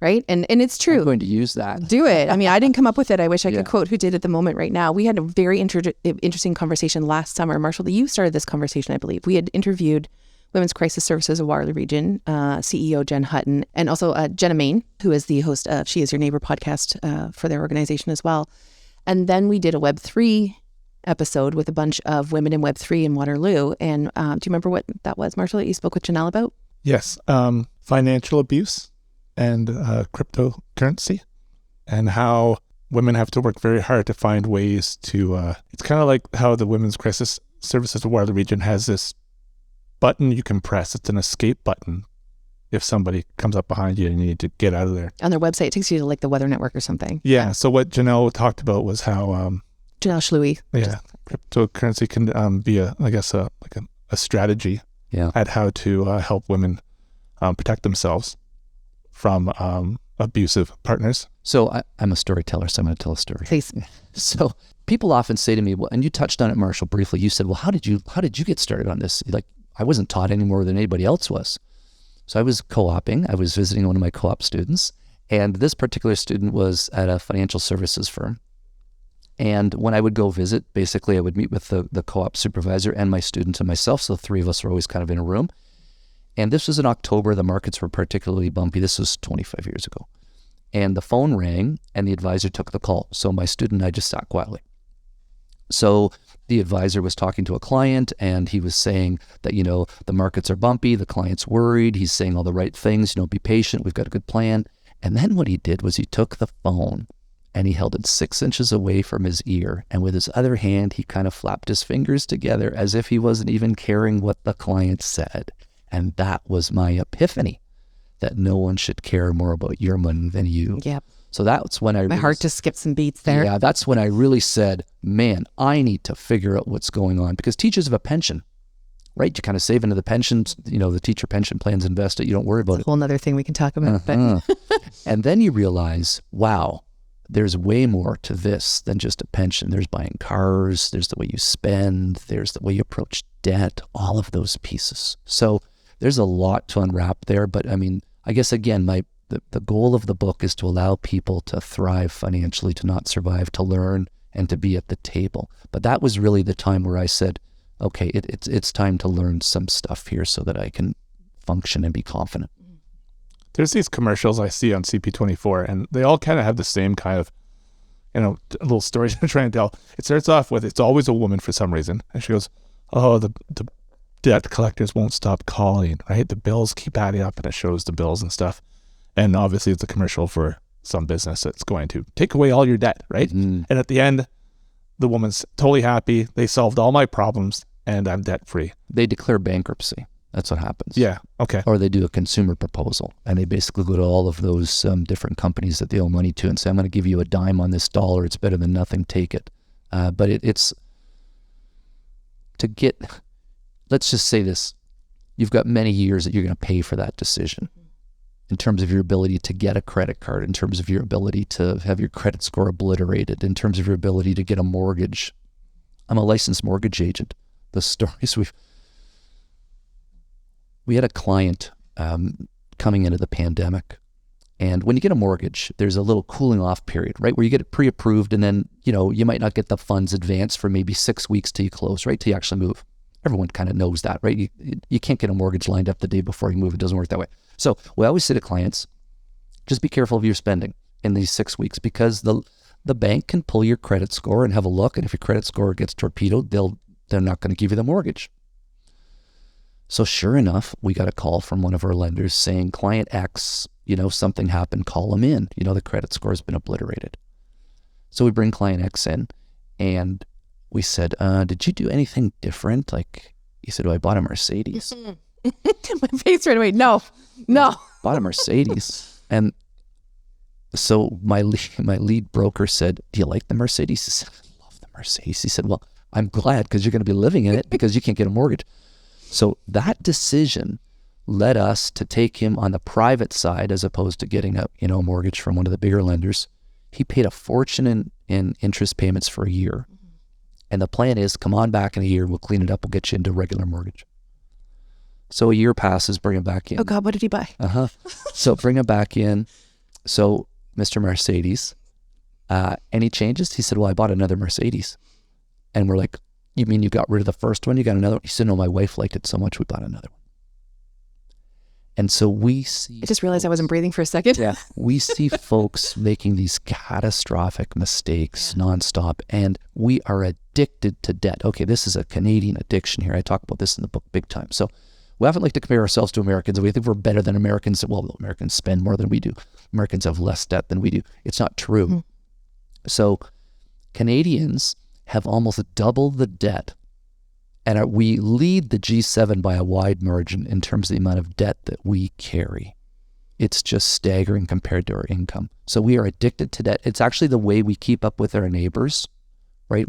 Speaker 1: Right? And it's true.
Speaker 3: I'm going to use that.
Speaker 1: Do it. I mean, I didn't come up with it. I wish I could quote who did at the moment right now. We had a very interesting conversation last summer. Marshall, you started this conversation, I believe. We had interviewed Women's Crisis Services of Waterloo Region, CEO Jen Hutton, and also Jenna Main, who is the host of She Is Your Neighbor podcast for their organization as well. And then we did a Web3 episode with a bunch of women in Web3 in Waterloo. And do you remember what that was, Marshall, that you spoke with Janelle about?
Speaker 2: Yes. Financial abuse and cryptocurrency, and how women have to work very hard to find ways to, it's kind of like how the Women's Crisis Services of Waterloo Region has this button you can press. It's an escape button if somebody comes up behind you and you need to get out of there.
Speaker 1: On their website, it takes you to like the Weather Network or something.
Speaker 2: Yeah. So what Janelle talked about was how
Speaker 1: Janelle Schluey.
Speaker 2: Yeah, cryptocurrency can be a strategy at how to help women protect themselves from abusive partners.
Speaker 3: So I'm a storyteller, so I'm going to tell a story.
Speaker 1: Please.
Speaker 3: So people often say to me, well, and you touched on it, Marshall, briefly. You said, well, how did you get started on this? Like, I wasn't taught any more than anybody else was. So I was co-oping. I was visiting one of my co-op students, and this particular student was at a financial services firm. And when I would go visit, basically I would meet with the co-op supervisor and my students and myself. So the three of us were always kind of in a room. And this was in October. The markets were particularly bumpy. This was 25 years ago. And the phone rang and the advisor took the call. So my student and I just sat quietly. So the advisor was talking to a client and he was saying that, the markets are bumpy, the client's worried, he's saying all the right things, be patient, we've got a good plan. And then what he did was he took the phone and he held it 6 inches away from his ear. And with his other hand, he kind of flapped his fingers together as if he wasn't even caring what the client said. And that was my epiphany, that no one should care more about your money than you.
Speaker 1: Yep.
Speaker 3: So that's when
Speaker 1: My heart just skipped some beats there.
Speaker 3: Yeah, that's when I really said, man, I need to figure out what's going on. Because teachers have a pension, right? You kind of save into the pensions, the teacher pension plans, invest it, you don't worry about
Speaker 1: It's a whole other thing we can talk about. But
Speaker 3: And then you realize, wow, there's way more to this than just a pension. There's buying cars, there's the way you spend, there's the way you approach debt, all of those pieces. So there's a lot to unwrap there. But I guess again, the goal of the book is to allow people to thrive financially, to not survive, to learn, and to be at the table. But that was really the time where I said, okay, it's time to learn some stuff here so that I can function and be confident.
Speaker 2: There's these commercials I see on CP24, and they all kind of have the same kind of, little stories they're trying to tell. It starts off with, it's always a woman for some reason. And she goes, oh, the debt collectors won't stop calling, right? The bills keep adding up, and it shows the bills and stuff. And obviously it's a commercial for some business that's going to take away all your debt, right? Mm-hmm. And at the end, the woman's totally happy. They solved all my problems and I'm debt free.
Speaker 3: They declare bankruptcy. That's what happens.
Speaker 2: Yeah. Okay.
Speaker 3: Or they do a consumer proposal and they basically go to all of those different companies that they owe money to and say, I'm going to give you a dime on this dollar. It's better than nothing. Take it. But it's to get, let's just say this. You've got many years that you're going to pay for that decision. In terms of your ability to get a credit card, in terms of your ability to have your credit score obliterated, in terms of your ability to get a mortgage. I'm a licensed mortgage agent. The stories we had a client coming into the pandemic. And when you get a mortgage, there's a little cooling off period, right? Where you get it pre-approved and then, you might not get the funds advanced for maybe 6 weeks till you close, right? Till you actually move. Everyone kind of knows that, right? You can't get a mortgage lined up the day before you move. It doesn't work that way. So we always say to clients, just be careful of your spending in these 6 weeks because the bank can pull your credit score and have a look. And if your credit score gets torpedoed, they're not going to give you the mortgage. So sure enough, we got a call from one of our lenders saying, client X, something happened, call them in. The credit score has been obliterated. So we bring client X in and we said, did you do anything different? He said, I bought a Mercedes.
Speaker 1: My face right away. No.
Speaker 3: Bought a Mercedes. And so my lead broker said, do you like the Mercedes? He said, I love the Mercedes. He said, well, I'm glad because you're going to be living in it because you can't get a mortgage. So that decision led us to take him on the private side as opposed to getting a mortgage from one of the bigger lenders. He paid a fortune in interest payments for a year. And the plan is, come on back in a year, we'll clean it up, we'll get you into regular mortgage. So a year passes, bring him back in.
Speaker 1: Oh God, what did he buy?
Speaker 3: So bring him back in. So Mr. Mercedes, any changes? He said, well, I bought another Mercedes. And we're like, you mean you got rid of the first one? You got another one? He said, no, my wife liked it so much, we bought another one. And so we see...
Speaker 1: I just realized I wasn't breathing for a second.
Speaker 3: Yeah. We see folks making these catastrophic mistakes nonstop, and we are addicted to debt. Okay, this is a Canadian addiction here. I talk about this in the book big time. So we often like to compare ourselves to Americans. We think we're better than Americans. Well, Americans spend more than we do. Americans have less debt than we do. It's not true. Mm-hmm. So Canadians have almost double the debt. And we lead the G7 by a wide margin in terms of the amount of debt that we carry. It's just staggering compared to our income. So we are addicted to debt. It's actually the way we keep up with our neighbors, right?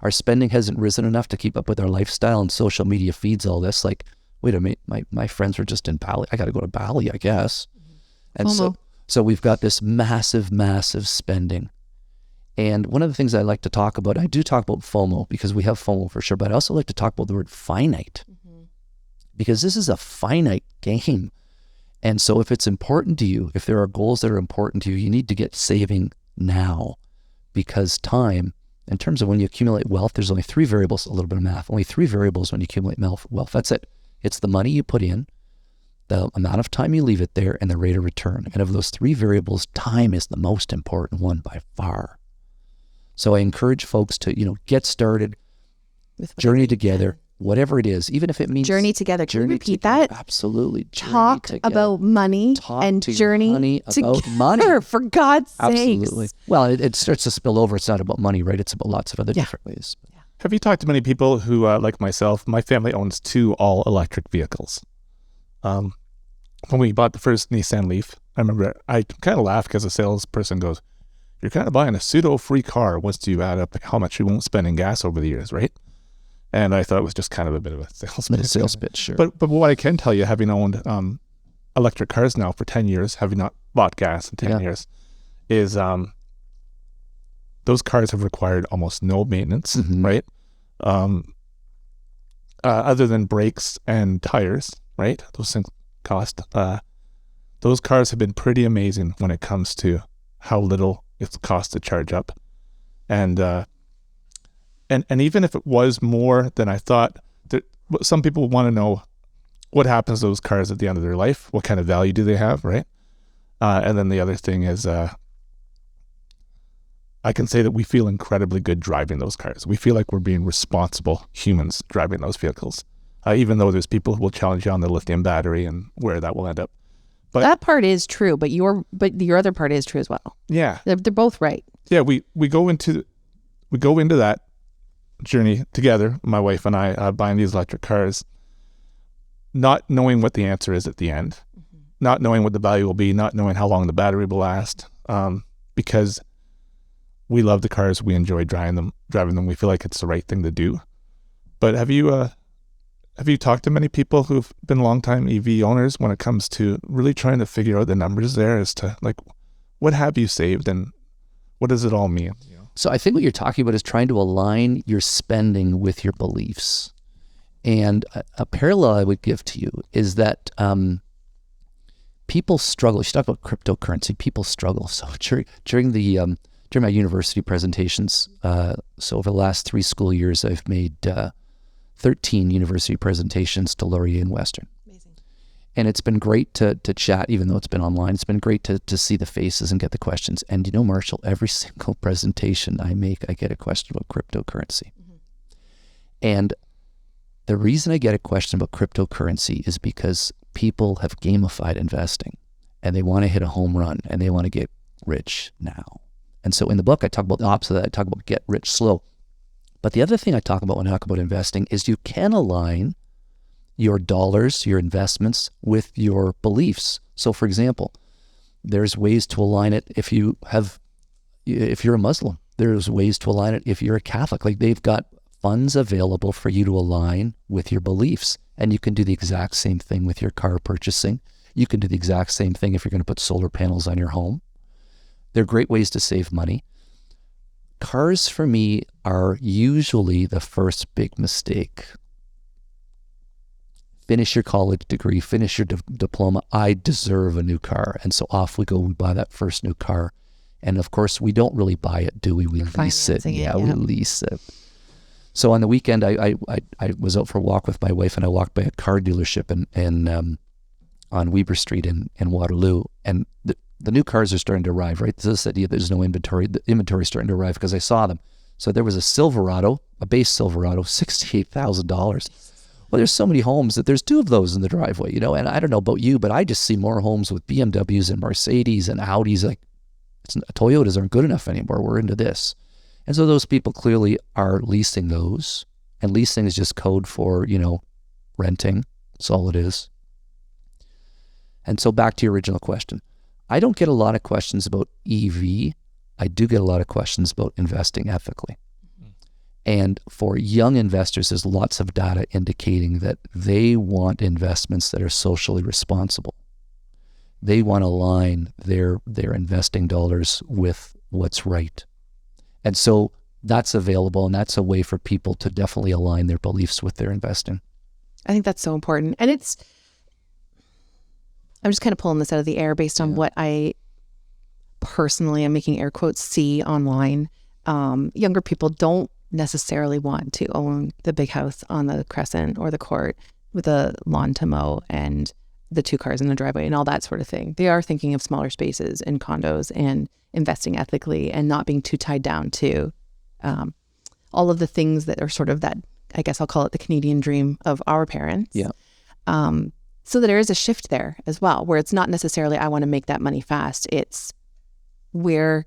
Speaker 3: Our spending hasn't risen enough to keep up with our lifestyle, and social media feeds all this. Like, wait a minute, my friends were just in Bali. I got to go to Bali, I guess. And so we've got this massive, massive spending. And one of the things I like to talk about, I do talk about FOMO because we have FOMO for sure, but I also like to talk about the word finite because this is a finite game. And so if it's important to you, if there are goals that are important to you, you need to get saving now because time, in terms of when you accumulate wealth, there's only 3 variables, a little bit of math, only 3 variables when you accumulate wealth. That's it. It's the money you put in, the amount of time you leave it there, and the rate of return. And of those 3 variables, time is the most important one by far. So I encourage folks to, get started, journey together, whatever it is, even if it means
Speaker 1: journey together. Can you repeat that?
Speaker 3: Absolutely.
Speaker 1: Talk about money and journey
Speaker 3: about money.
Speaker 1: For God's sake.
Speaker 3: Absolutely. Well, it starts to spill over. It's not about money, right? It's about lots of other different ways.
Speaker 2: Yeah. Have you talked to many people who, like myself, my family owns 2 all-electric vehicles. When we bought the first Nissan Leaf, I remember I kind of laughed because the salesperson goes, "You're kind of buying a pseudo-free car once you add up how much you won't spend in gas over the years, right?" And I thought it was just kind of a bit of a sales pitch.
Speaker 3: Sure.
Speaker 2: But what I can tell you, having owned electric cars now for 10 years, having not bought gas in 10 years, is those cars have required almost no maintenance, right? Other than brakes and tires, right? Those things cost. Those cars have been pretty amazing when it comes to how little it's cost to charge up. And even if it was more than I thought, some people want to know what happens to those cars at the end of their life. What kind of value do they have, right? And then the other thing is, I can say that we feel incredibly good driving those cars. We feel like we're being responsible humans driving those vehicles, even though there's people who will challenge you on the lithium battery and where that will end up. But
Speaker 1: that part is true, but your other part is true as well.
Speaker 2: Yeah,
Speaker 1: they're both right.
Speaker 2: Yeah, we go into that journey together, my wife and I, buying these electric cars, not knowing what the answer is at the end, not knowing what the value will be, not knowing how long the battery will last, because we love the cars, we enjoy driving them. We feel like it's the right thing to do. But have you talked to many people who've been longtime EV owners when it comes to really trying to figure out the numbers there as to like, what have you saved and what does it all mean?
Speaker 3: So I think what you're talking about is trying to align your spending with your beliefs. And a parallel I would give to you is that people struggle. You talk about cryptocurrency. People struggle. So during my university presentations, so over the last 3 school years, I've made 13 university presentations to Laurier and Western. Amazing. And it's been great to chat, even though it's been online. It's been great to see the faces and get the questions. And Marshall, every single presentation I make, I get a question about cryptocurrency. And the reason I get a question about cryptocurrency is because people have gamified investing and they want to hit a home run and they want to get rich now. And so in the book, I talk about the opposite of that. I talk about get rich slow. But the other thing I talk about when I talk about investing is you can align your dollars, your investments with your beliefs. So for example, there's ways to align it if you're a Muslim. There's ways to align it if you're a Catholic. Like they've got funds available for you to align with your beliefs. And you can do the exact same thing with your car purchasing. You can do the exact same thing if you're going to put solar panels on your home. They're great ways to save money. Cars for me are usually the first big mistake. Finish your college degree, finish your diploma. I deserve a new car. And so off we go, we buy that first new car. And of course, we don't really buy it, do we? We lease it. Yeah, we lease it. So on the weekend, I was out for a walk with my wife and I walked by a car dealership on Weber Street in Waterloo. And the new cars are starting to arrive, right? This idea there's no inventory. The inventory is starting to arrive because I saw them. So there was a Silverado, a base Silverado, $68,000. Well, there's so many homes that there's 2 of those in the driveway, and I don't know about you, but I just see more homes with BMWs and Mercedes and Audis. Like Toyotas aren't good enough anymore. We're into this. And so those people clearly are leasing those. And leasing is just code for, renting. That's all it is. And so back to your original question. I don't get a lot of questions about EV. I do get a lot of questions about investing ethically. And for young investors, there's lots of data indicating that they want investments that are socially responsible. They want to align their investing dollars with what's right. And so that's available, and that's a way for people to definitely align their beliefs with their investing.
Speaker 1: I think that's so important. And I'm just kind of pulling this out of the air based on what I personally, I'm making air quotes, see online. younger people don't necessarily want to own the big house on the Crescent or the Court with a lawn to mow and the 2 cars in the driveway and all that sort of thing. They are thinking of smaller spaces and condos and investing ethically and not being too tied down to all of the things that are sort of that, I guess I'll call it the Canadian dream of our parents.
Speaker 3: Yeah.
Speaker 1: So that there is a shift there as well, where it's not necessarily, I want to make that money fast. It's where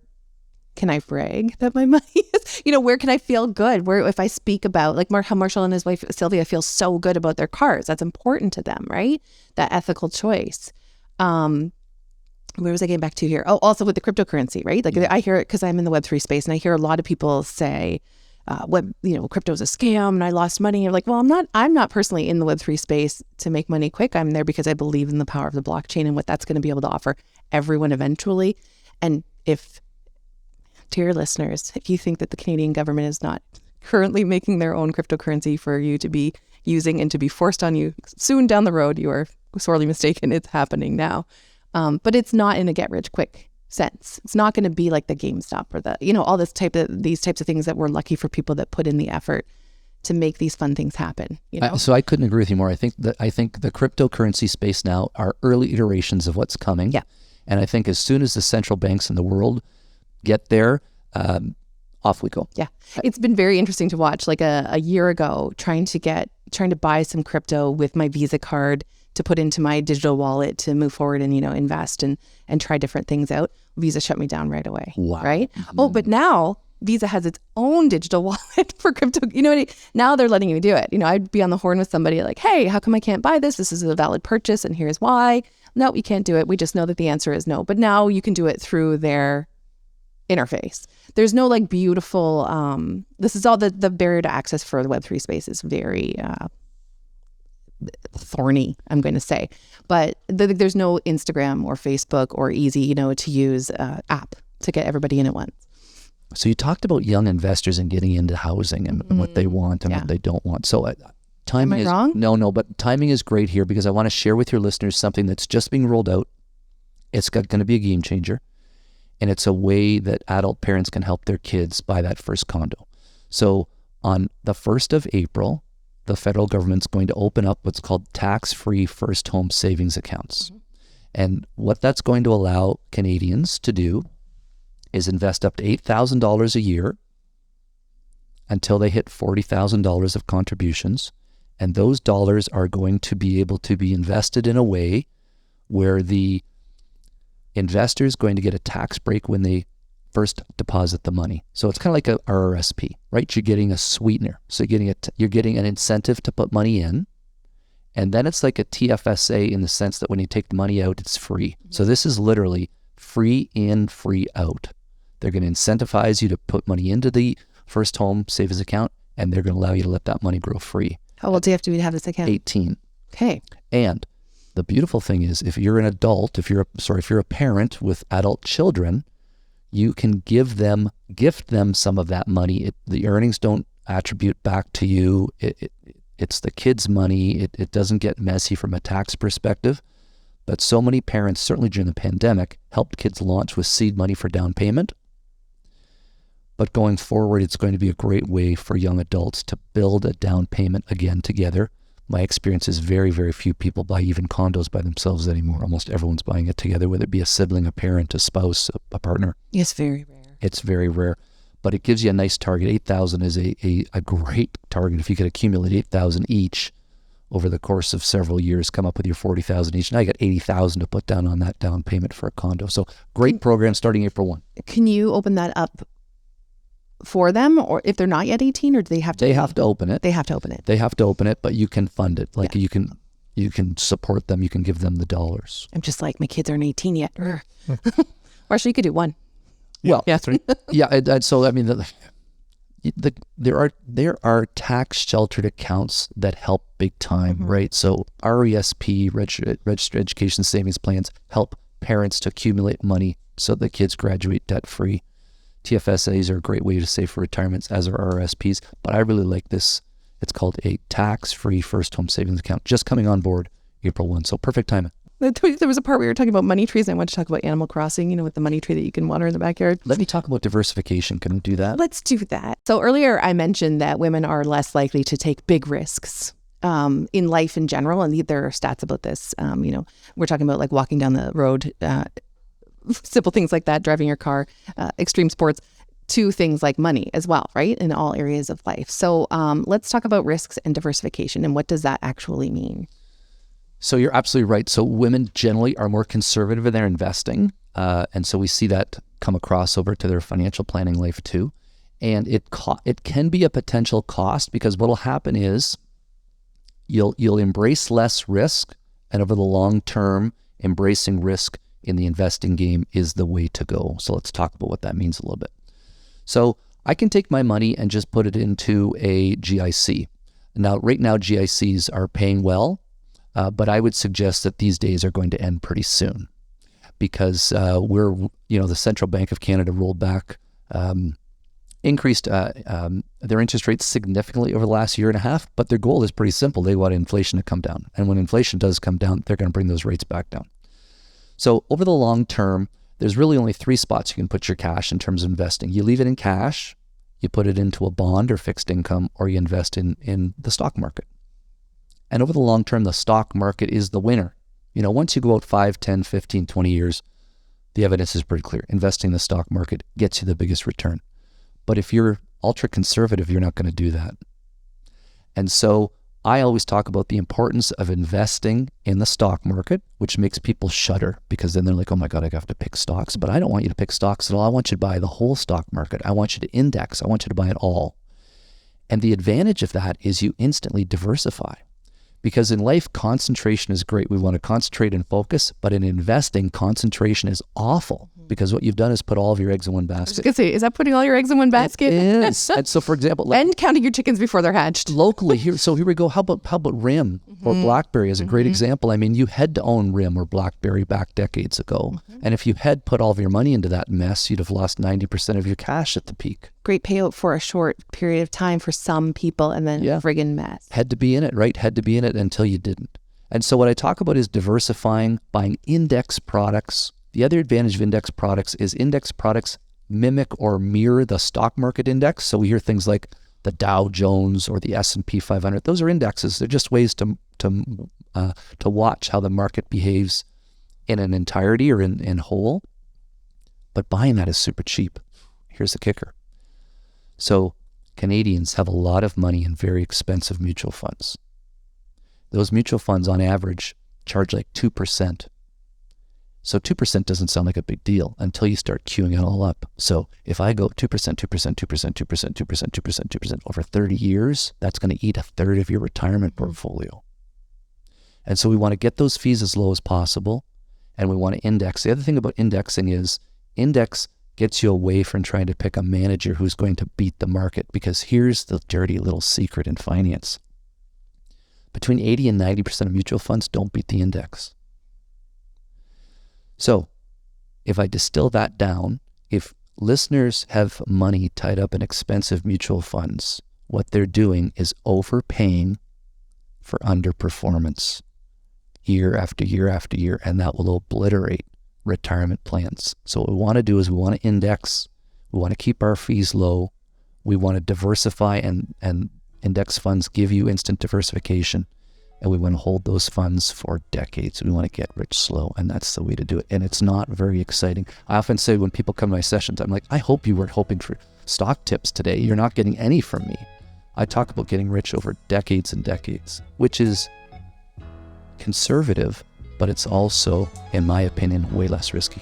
Speaker 1: can I brag that my money is, where can I feel good? Where if I speak about like how Marshall and his wife, Sylvia, feel so good about their cars, that's important to them, right? That ethical choice. Where was I getting back to here? Oh, also with the cryptocurrency, right? Like I hear it because I'm in the Web3 space and I hear a lot of people say, crypto is a scam and I lost money. You're like, well, I'm not personally in the Web3 space to make money quick. I'm there because I believe in the power of the blockchain and what that's going to be able to offer everyone eventually. And to your listeners, if you think that the Canadian government is not currently making their own cryptocurrency for you to be using and to be forced on you soon down the road, you are sorely mistaken. It's happening now. But it's not in a get rich quick sense. It's not going to be like the GameStop or all these types of things that we're lucky for people that put in the effort to make these fun things happen.
Speaker 3: So I couldn't agree with you more. I think the cryptocurrency space now are early iterations of what's coming.
Speaker 1: Yeah.
Speaker 3: And I think as soon as the central banks in the world get there, off we go.
Speaker 1: Yeah. It's been very interesting to watch. Like a year ago, trying to buy some crypto with my Visa card to put into my digital wallet to move forward and, invest and try different things out. Visa shut me down right away.
Speaker 3: Wow.
Speaker 1: Right? Mm-hmm. Oh, but now Visa has its own digital wallet for crypto. Now they're letting you do it. I'd be on the horn with somebody like, hey, how come I can't buy this? This is a valid purchase and here's why. No, you can't do it. We just know that the answer is no. But now you can do it through their interface. There's no like beautiful, this is all the barrier to access for the Web3 space is very thorny, I'm going to say. But there's no Instagram or Facebook or easy, to use app to get everybody in at once.
Speaker 3: So you talked about young investors and getting into housing and what they want and what they don't want. So timing
Speaker 1: Am I wrong?
Speaker 3: No, but timing is great here because I want to share with your listeners something that's just being rolled out. It's going to be a game changer. And it's a way that adult parents can help their kids buy that first condo. So on the 1st of April, the federal government's going to open up what's called tax-free first home savings accounts. Mm-hmm. And what that's going to allow Canadians to do is invest up to $8,000 a year until they hit $40,000 of contributions. And those dollars are going to be able to be invested in a way where the investor is going to get a tax break when they first deposit the money. So it's kind of like a RRSP, right? You're getting a sweetener. So you're getting an incentive to put money in. And then it's like a TFSA in the sense that when you take the money out, it's free. So this is literally free in, free out. They're going to incentivize you to put money into the first home savings account, and they're going to allow you to let that money grow free.
Speaker 1: How old do you have to be to have this account?
Speaker 3: 18.
Speaker 1: Okay.
Speaker 3: And the beautiful thing is, if you're an adult, if you're a parent with adult children, you can gift them some of that money. The earnings don't attribute back to you. It's the kids' money. It doesn't get messy from a tax perspective. But so many parents, certainly during the pandemic, helped kids launch with seed money for down payment. But going forward, it's going to be a great way for young adults to build a down payment again together. My experience is very, very few people buy even condos by themselves anymore. Almost everyone's buying it together, whether it be a sibling, a parent, a spouse, a partner.
Speaker 1: It's very rare.
Speaker 3: It's very rare. But it gives you a nice target. 8,000 is a great target. If you could accumulate 8,000 each over the course of several years, come up with your 40,000 each. Now you got 80,000 to put down on that down payment for a condo. So great program starting April 1.
Speaker 1: Can you open that up for them, or if they're not yet 18, or do they have to?
Speaker 3: They have to open it.
Speaker 1: They have to open it.
Speaker 3: They have to open it, but you can fund it. Like you can support them. You can give them the dollars.
Speaker 1: I'm just like, my kids aren't 18 yet. Marshall, you could do one.
Speaker 3: Well,
Speaker 1: yeah,
Speaker 3: yeah. So I mean, there are tax sheltered accounts that help big time, right? So RESP, Registered Education Savings Plans, help parents to accumulate money so the kids graduate debt free. TFSAs are a great way to save for retirements, as are RRSPs. But I really like this. It's called a tax-free first home savings account, just coming on board April 1. So perfect timing.
Speaker 1: There was a part where we were talking about money trees. And I want to talk about Animal Crossing, with the money tree that you can water in the backyard.
Speaker 3: Let me talk about diversification. Can we do that?
Speaker 1: Let's do that. So earlier I mentioned that women are less likely to take big risks in life in general. And there are stats about this. We're talking about like walking down the road, simple things like that, driving your car, extreme sports, to things like money as well, right? In all areas of life. So let's talk about risks and diversification and what does that actually mean?
Speaker 3: So you're absolutely right. So women generally are more conservative in their investing. And so we see that come across over to their financial planning life too. And it can be a potential cost because what will happen is you'll embrace less risk, and over the long term, embracing risk in the investing game is the way to go. So let's talk about what that means a little bit. So I can take my money and just put it into a GIC. Now, right now, GICs are paying well, but I would suggest that these days are going to end pretty soon because the Central Bank of Canada rolled back, increased their interest rates significantly over the last year and a half, but their goal is pretty simple. They want inflation to come down. And when inflation does come down, they're going to bring those rates back down. So over the long term, there's really only 3 spots you can put your cash in terms of investing. You leave it in cash, you put it into a bond or fixed income, or you invest in the stock market. And over the long term, the stock market is the winner. Once you go out 5, 10, 15, 20 years, the evidence is pretty clear. Investing in the stock market gets you the biggest return. But if you're ultra conservative, you're not going to do that. And so I always talk about the importance of investing in the stock market, which makes people shudder because then they're like, oh my God, I have to pick stocks. But I don't want you to pick stocks at all. I want you to buy the whole stock market. I want you to index. I want you to buy it all. And the advantage of that is you instantly diversify. Because in life, concentration is great. We want to concentrate and focus, but in investing, concentration is awful because what you've done is put all of your eggs in one basket.
Speaker 1: I was going to say, is that putting all your eggs in one basket?
Speaker 3: It is. And so, for example,
Speaker 1: and counting your chickens before they're hatched.
Speaker 3: Locally here. So here we go. How about RIM or BlackBerry is a great example. I mean, you had to own RIM or BlackBerry back decades ago. And if you had put all of your money into that mess, you'd have lost 90% of your cash at the peak.
Speaker 1: Great payout for a short period of time for some people and then friggin' mess.
Speaker 3: Had to be in it, right? Had to be in it until you didn't. And so what I talk about is diversifying, buying index products. The other advantage of index products is index products mimic or mirror the stock market index. So we hear things like the Dow Jones or the S&P 500. Those are indexes. They're just ways to watch how the market behaves in an entirety or in whole. But buying that is super cheap. Here's the kicker. So Canadians have a lot of money in very expensive mutual funds. Those mutual funds on average charge like 2%. So 2% doesn't sound like a big deal until you start queuing it all up. So if I go 2%, 2%, 2%, 2%, 2%, 2%, 2% over 30 years, that's going to eat a third of your retirement portfolio. And so we want to get those fees as low as possible, and we want to index. The other thing about indexing is index gets you away from trying to pick a manager who's going to beat the market, because here's the dirty little secret in finance. Between 80 and 90% of mutual funds don't beat the index. So if I distill that down, if listeners have money tied up in expensive mutual funds, what they're doing is overpaying for underperformance year after year after year, and that will obliterate retirement plans. So what we want to do is we want to index, we want to keep our fees low, we want to diversify, and index funds give you instant diversification, and we want to hold those funds for decades. We want to get rich slow, and that's the way to do it. And it's not very exciting. I often say when people come to my sessions, I'm like, I hope you weren't hoping for stock tips today. You're not getting any from me. I talk about getting rich over decades and decades, which is conservative, but it's also, in my opinion, way less risky.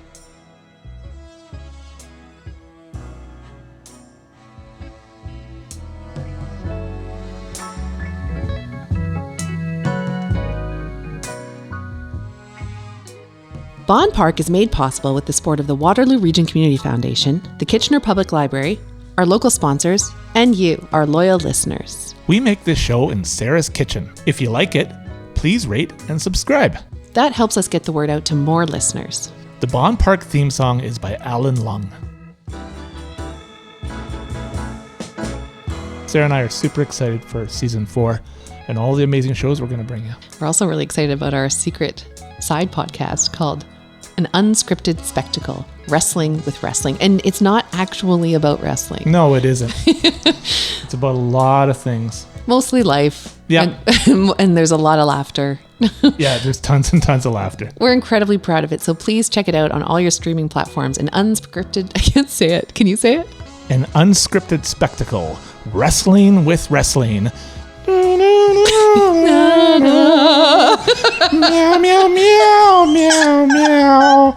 Speaker 1: Bond Park is made possible with the support of the Waterloo Region Community Foundation, the Kitchener Public Library, our local sponsors, and you, our loyal listeners.
Speaker 2: We make this show in Sara's kitchen. If you like it, please rate and subscribe.
Speaker 1: That helps us get the word out to more listeners.
Speaker 2: The Bond Park theme song is by Alan Lung. Sara and I are super excited for season 4 and all the amazing shows we're going to bring you.
Speaker 1: We're also really excited about our secret side podcast called An Unscripted Spectacle, Wrestling with Wrestling. And it's not actually about wrestling.
Speaker 5: No, it isn't. It's about a lot of things.
Speaker 1: Mostly life.
Speaker 5: Yeah.
Speaker 1: And there's a lot of laughter.
Speaker 5: Yeah, there's tons and tons of laughter.
Speaker 1: We're incredibly proud of it. So please check it out on all your streaming platforms. An unscripted, I can't say it. Can you say it?
Speaker 5: An Unscripted Spectacle, Wrestling with Wrestling. Meow, meow, meow, meow, meow.